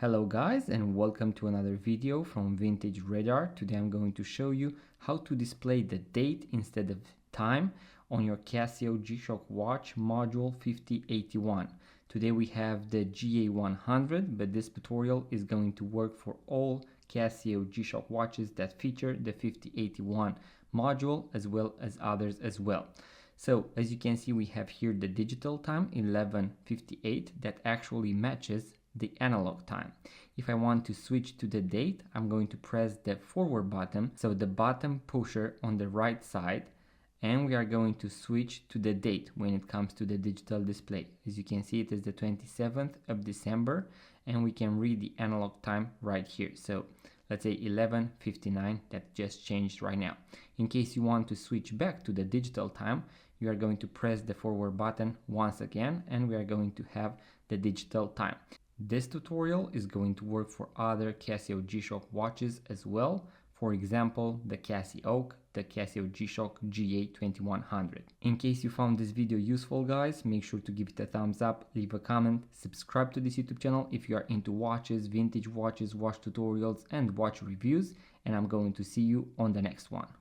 Hello guys, and welcome to another video from Vintage Radar. Today I'm going to show you how to display the date instead of time on your Casio G Shock watch module 5081. Today we have the GA100, but this tutorial is going to work for all Casio G Shock watches that feature the 5081 module as well as others as well. So as you can see, we have here the digital time 11:58 that actually matches the analog time. If I want to switch to the date, I'm going to press the forward button, so the button pusher on the right side, and we are going to switch to the date when it comes to the digital display. As you can see, it is the 27th of December, and we can read the analog time right here. So let's say 11:59, that just changed right now. In case you want to switch back to the digital time, you are going to press the forward button once again, and we are going to have the digital time. This tutorial is going to work for other Casio G Shock watches as well. For example, the Casio, the Casio G Shock GA2100. In case you found this video useful, guys, make sure to give it a thumbs up, leave a comment, subscribe to this YouTube channel if you are into watches, vintage watches, watch tutorials and watch reviews, and I'm going to see you on the next one.